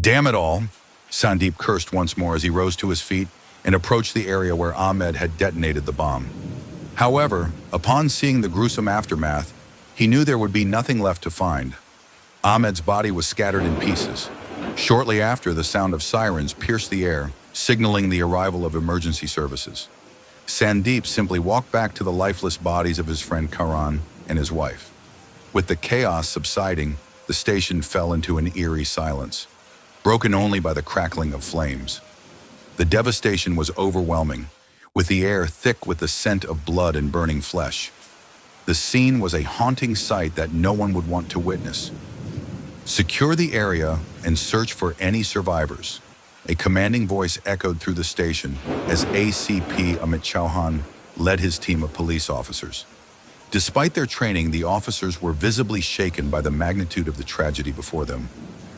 Damn it all, Sandeep cursed once more as he rose to his feet and approached the area where Ahmed had detonated the bomb. However, upon seeing the gruesome aftermath, he knew there would be nothing left to find. Ahmed's body was scattered in pieces. Shortly after, the sound of sirens pierced the air, signaling the arrival of emergency services. Sandeep simply walked back to the lifeless bodies of his friend Karan and his wife. With the chaos subsiding, the station fell into an eerie silence, broken only by the crackling of flames. The devastation was overwhelming, with the air thick with the scent of blood and burning flesh. The scene was a haunting sight that no one would want to witness. "Secure the area and search for any survivors," a commanding voice echoed through the station as ACP Amit Chauhan led his team of police officers. Despite their training, the officers were visibly shaken by the magnitude of the tragedy before them.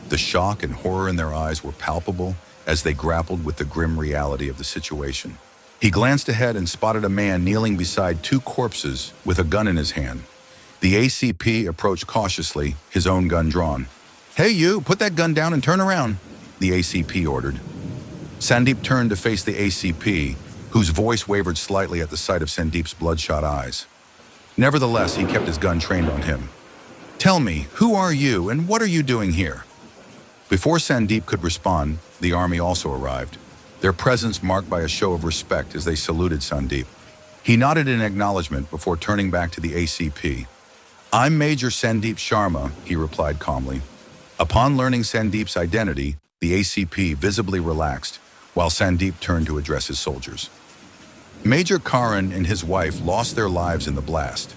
The shock and horror in their eyes were palpable as they grappled with the grim reality of the situation. He glanced ahead and spotted a man kneeling beside two corpses with a gun in his hand. The ACP approached cautiously, his own gun drawn. "Hey you, put that gun down and turn around," the ACP ordered. Sandeep turned to face the ACP, whose voice wavered slightly at the sight of Sandeep's bloodshot eyes. Nevertheless, he kept his gun trained on him. "Tell me, who are you and what are you doing here?" Before Sandeep could respond, the army also arrived, their presence marked by a show of respect as they saluted Sandeep. He nodded in acknowledgement before turning back to the ACP. "I'm Major Sandeep Sharma," he replied calmly. Upon learning Sandeep's identity, the ACP visibly relaxed, while Sandeep turned to address his soldiers. "Major Karan and his wife lost their lives in the blast.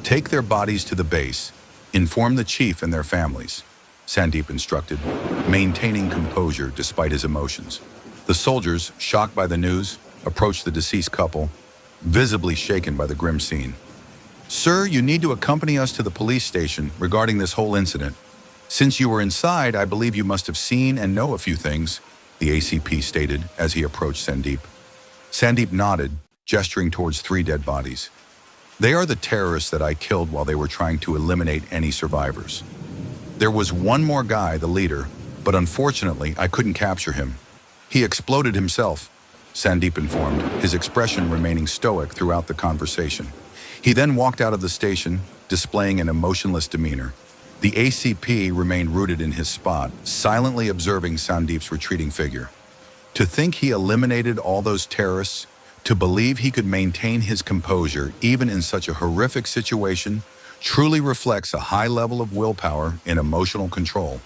Take their bodies to the base. Inform the chief and their families," Sandeep instructed, maintaining composure despite his emotions. The soldiers, shocked by the news, approached the deceased couple, visibly shaken by the grim scene. "Sir, you need to accompany us to the police station regarding this whole incident. Since you were inside, I believe you must have seen and know a few things," the ACP stated as he approached Sandeep. Sandeep nodded, gesturing towards 3 dead bodies. "They are the terrorists that I killed while they were trying to eliminate any survivors. There was one more guy, the leader, but unfortunately I couldn't capture him. He exploded himself," Sandeep informed, his expression remaining stoic throughout the conversation. He then walked out of the station, displaying an emotionless demeanor. The ACP remained rooted in his spot, silently observing Sandeep's retreating figure. To think he eliminated all those terrorists, to believe he could maintain his composure even in such a horrific situation, truly reflects a high level of willpower and emotional control,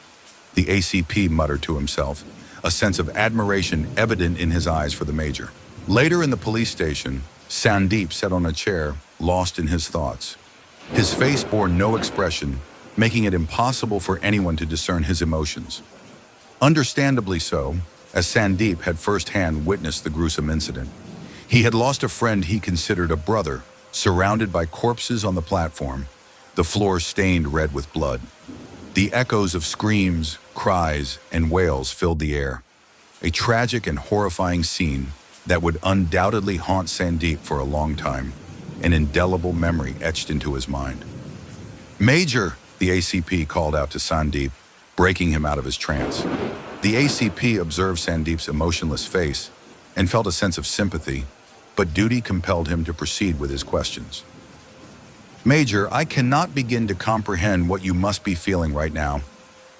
the ACP muttered to himself, a sense of admiration evident in his eyes for the major. Later in the police station, Sandeep sat on a chair, lost in his thoughts. His face bore no expression, making it impossible for anyone to discern his emotions. Understandably so, as Sandeep had firsthand witnessed the gruesome incident. He had lost a friend he considered a brother, surrounded by corpses on the platform, the floor stained red with blood. The echoes of screams, cries, and wails filled the air. A tragic and horrifying scene that would undoubtedly haunt Sandeep for a long time, an indelible memory etched into his mind. "Major!" the ACP called out to Sandeep, breaking him out of his trance. The ACP observed Sandeep's emotionless face and felt a sense of sympathy, but duty compelled him to proceed with his questions. "Major, I cannot begin to comprehend what you must be feeling right now,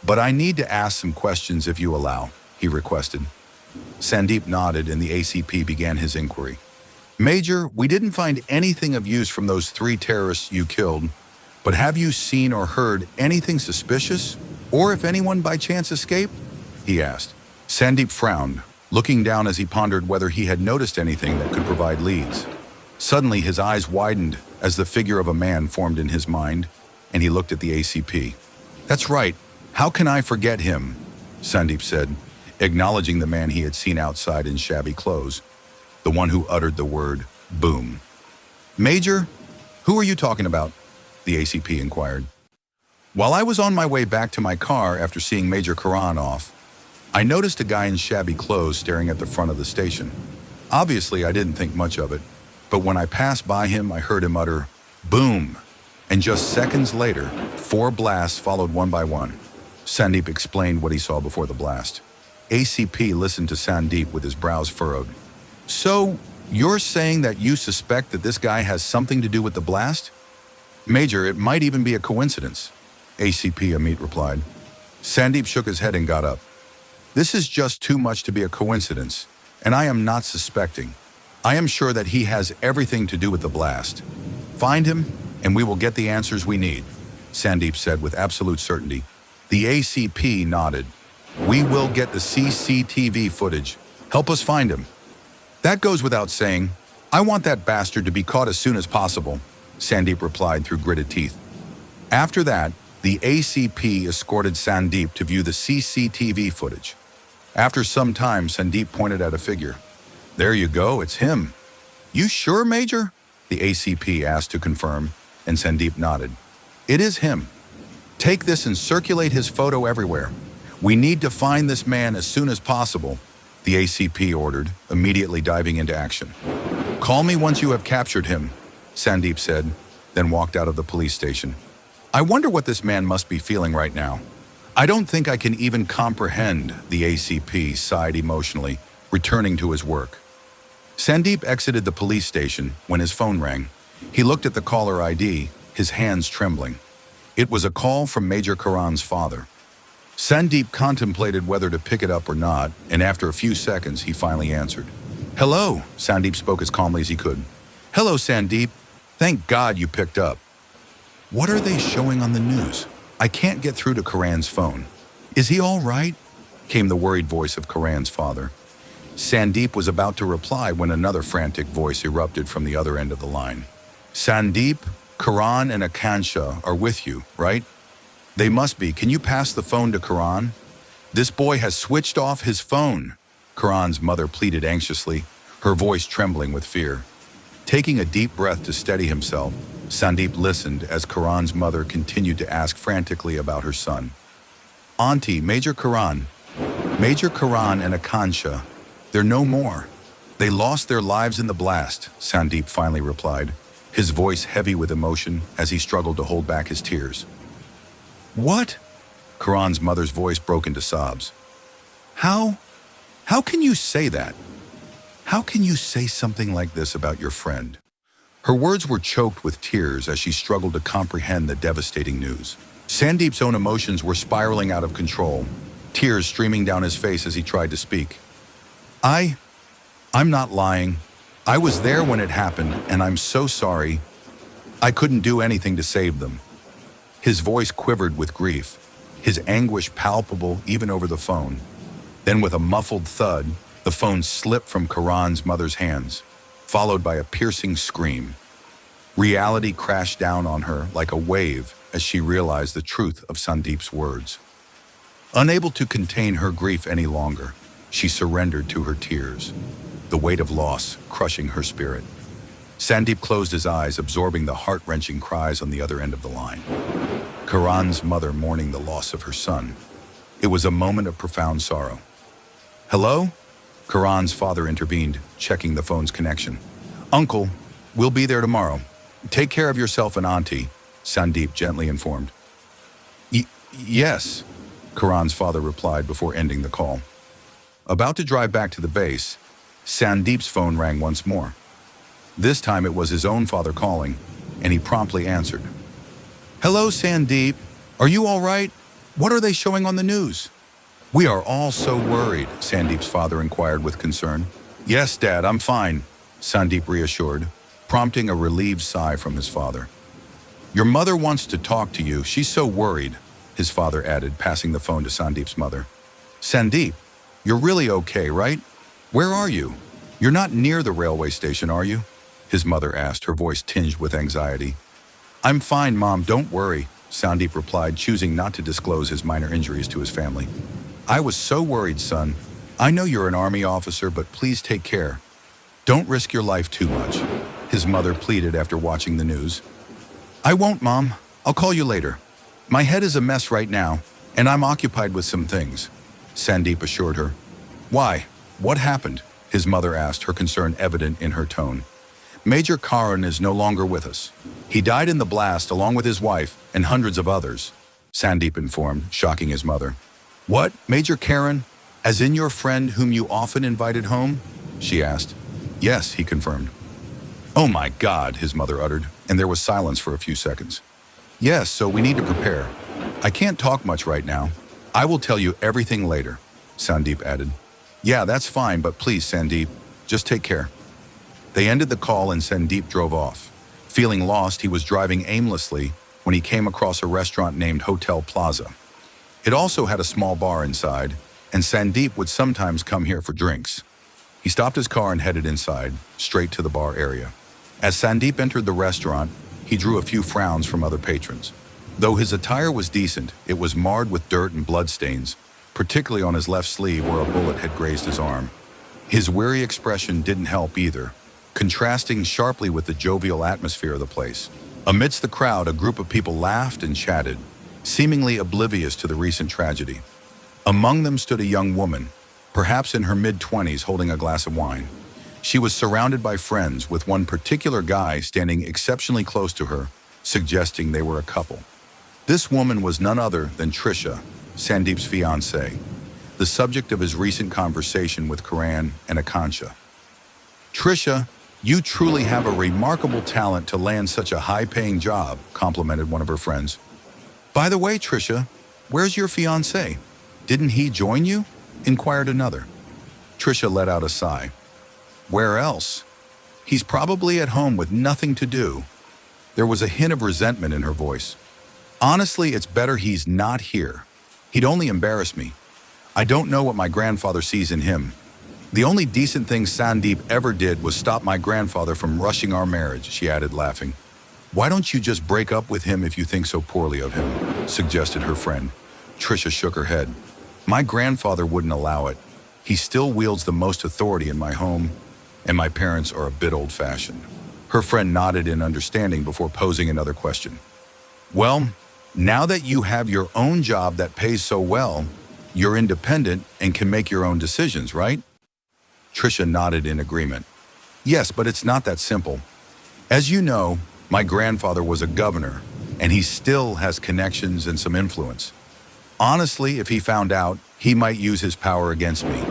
but I need to ask some questions if you allow," he requested. Sandeep nodded and the ACP began his inquiry. "Major, we didn't find anything of use from those 3 terrorists you killed, but have you seen or heard anything suspicious, or if anyone by chance escaped?" he asked. Sandeep frowned, looking down as he pondered whether he had noticed anything that could provide leads. Suddenly, his eyes widened as the figure of a man formed in his mind, and he looked at the ACP. "That's right. How can I forget him?" Sandeep said, acknowledging the man he had seen outside in shabby clothes, the one who uttered the word, "boom." "Major, who are you talking about?" the ACP inquired. "While I was on my way back to my car after seeing Major Karan off, I noticed a guy in shabby clothes staring at the front of the station. Obviously, I didn't think much of it, but when I passed by him, I heard him utter, 'boom,' and just seconds later, 4 blasts followed one by one." Sandeep explained what he saw before the blast. ACP listened to Sandeep with his brows furrowed. So, you're saying that you suspect that this guy has something to do with the blast? Major, it might even be a coincidence, ACP Amit replied. Sandeep shook his head and got up. This is just too much to be a coincidence, and I am not suspecting. I am sure that he has everything to do with the blast. Find him, and we will get the answers we need, Sandeep said with absolute certainty. The ACP nodded. We will get the CCTV footage. Help us find him. That goes without saying. I want that bastard to be caught as soon as possible, Sandeep replied through gritted teeth. After that, the ACP escorted Sandeep to view the CCTV footage. After some time, Sandeep pointed at a figure. There you go, it's him. You sure, Major? The ACP asked to confirm, and Sandeep nodded. It is him. Take this and circulate his photo everywhere. We need to find this man as soon as possible, the ACP ordered, immediately diving into action. Call me once you have captured him, Sandeep said, then walked out of the police station. I wonder what this man must be feeling right now. I don't think I can even comprehend, the ACP sighed emotionally, returning to his work. Sandeep exited the police station when his phone rang. He looked at the caller ID, his hands trembling. It was a call from Major Karan's father. Sandeep contemplated whether to pick it up or not, and after a few seconds, he finally answered. Hello, Sandeep spoke as calmly as he could. Hello, Sandeep. Thank God you picked up. What are they showing on the news? I can't get through to Karan's phone. Is he all right? Came the worried voice of Karan's father. Sandeep was about to reply when another frantic voice erupted from the other end of the line. Sandeep, Karan and Akansha are with you, right? They must be. Can you pass the phone to Karan? This boy has switched off his phone, Karan's mother pleaded anxiously, her voice trembling with fear. Taking a deep breath to steady himself, Sandeep listened as Karan's mother continued to ask frantically about her son. Auntie, Major Karan and Akansha, they're no more. They lost their lives in the blast, Sandeep finally replied, his voice heavy with emotion as he struggled to hold back his tears. What? Karan's mother's voice broke into sobs. How can you say that? How can you say something like this about your friend? Her words were choked with tears as she struggled to comprehend the devastating news. Sandeep's own emotions were spiraling out of control, tears streaming down his face as he tried to speak. I'm not lying. I was there when it happened, and I'm so sorry. I couldn't do anything to save them. His voice quivered with grief, his anguish palpable even over the phone. Then with a muffled thud, the phone slipped from Karan's mother's hands, followed by a piercing scream. Reality crashed down on her like a wave as she realized the truth of Sandeep's words. Unable to contain her grief any longer, she surrendered to her tears, the weight of loss crushing her spirit. Sandeep closed his eyes, absorbing the heart-wrenching cries on the other end of the line. Karan's mother mourning the loss of her son. It was a moment of profound sorrow. Hello? Karan's father intervened, checking the phone's connection. Uncle, we'll be there tomorrow. Take care of yourself and Auntie, Sandeep gently informed. Yes, Karan's father replied before ending the call. About to drive back to the base, Sandeep's phone rang once more. This time it was his own father calling, and he promptly answered. Hello, Sandeep. Are you all right? What are they showing on the news? We are all so worried, Sandeep's father inquired with concern. Yes, Dad, I'm fine, Sandeep reassured, prompting a relieved sigh from his father. Your mother wants to talk to you. She's so worried, his father added, passing the phone to Sandeep's mother. Sandeep, you're really okay, right? Where are you? You're not near the railway station, are you? His mother asked, her voice tinged with anxiety. I'm fine, Mom, don't worry, Sandeep replied, choosing not to disclose his minor injuries to his family. I was so worried, son. I know you're an army officer, but please take care. Don't risk your life too much, his mother pleaded after watching the news. I won't, Mom. I'll call you later. My head is a mess right now, and I'm occupied with some things, Sandeep assured her. Why? What happened? His mother asked, her concern evident in her tone. Major Karan is no longer with us. He died in the blast along with his wife and hundreds of others, Sandeep informed, shocking his mother. What? Major Karan? As in your friend whom you often invited home? She asked. Yes, he confirmed. Oh my God, his mother uttered, and there was silence for a few seconds. Yes, so we need to prepare. I can't talk much right now. I will tell you everything later, Sandeep added. Yeah, that's fine, but please, Sandeep, just take care. They ended the call and Sandeep drove off. Feeling lost, he was driving aimlessly when he came across a restaurant named Hotel Plaza. It also had a small bar inside, and Sandeep would sometimes come here for drinks. He stopped his car and headed inside, straight to the bar area. As Sandeep entered the restaurant, he drew a few frowns from other patrons. Though his attire was decent, it was marred with dirt and bloodstains, particularly on his left sleeve where a bullet had grazed his arm. His weary expression didn't help either, contrasting sharply with the jovial atmosphere of the place. Amidst the crowd, a group of people laughed and chatted, seemingly oblivious to the recent tragedy. Among them stood a young woman, perhaps in her mid-20s, holding a glass of wine. She was surrounded by friends, with one particular guy standing exceptionally close to her, suggesting they were a couple. This woman was none other than Trisha, Sandeep's fiancée, the subject of his recent conversation with Karan and Akansha. Trisha, you truly have a remarkable talent to land such a high-paying job, complimented one of her friends. By the way, Trisha, where's your fiancé? Didn't he join you? Inquired another. Trisha let out a sigh. Where else? He's probably at home with nothing to do. There was a hint of resentment in her voice. Honestly, it's better he's not here. He'd only embarrass me. I don't know what my grandfather sees in him. The only decent thing Sandeep ever did was stop my grandfather from rushing our marriage, she added, laughing. Why don't you just break up with him if you think so poorly of him, suggested her friend. Trisha shook her head. My grandfather wouldn't allow it. He still wields the most authority in my home, and my parents are a bit old-fashioned. Her friend nodded in understanding before posing another question. Well, now that you have your own job that pays so well, you're independent and can make your own decisions, right? Trisha nodded in agreement. Yes, but it's not that simple. As you know, my grandfather was a governor, and he still has connections and some influence. Honestly, if he found out, he might use his power against me,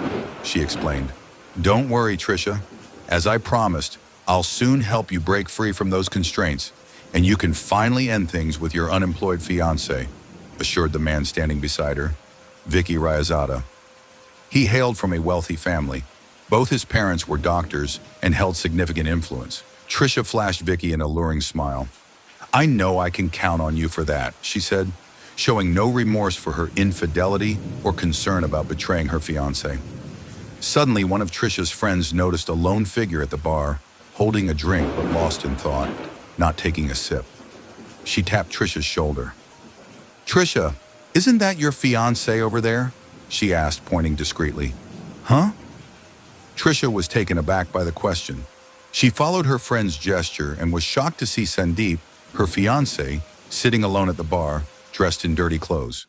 she explained. Don't worry, Trisha. As I promised, I'll soon help you break free from those constraints, and you can finally end things with your unemployed fiancé, assured the man standing beside her, Vicky Ryazada. He hailed from a wealthy family. Both his parents were doctors and held significant influence. Trisha flashed Vicky an alluring smile. I know I can count on you for that, she said, showing no remorse for her infidelity or concern about betraying her fiancé. Suddenly, one of Trisha's friends noticed a lone figure at the bar, holding a drink but lost in thought, not taking a sip. She tapped Trisha's shoulder. Trisha, isn't that your fiancé over there? She asked, pointing discreetly. Huh? Trisha was taken aback by the question. She followed her friend's gesture and was shocked to see Sandeep, her fiancé, sitting alone at the bar, dressed in dirty clothes.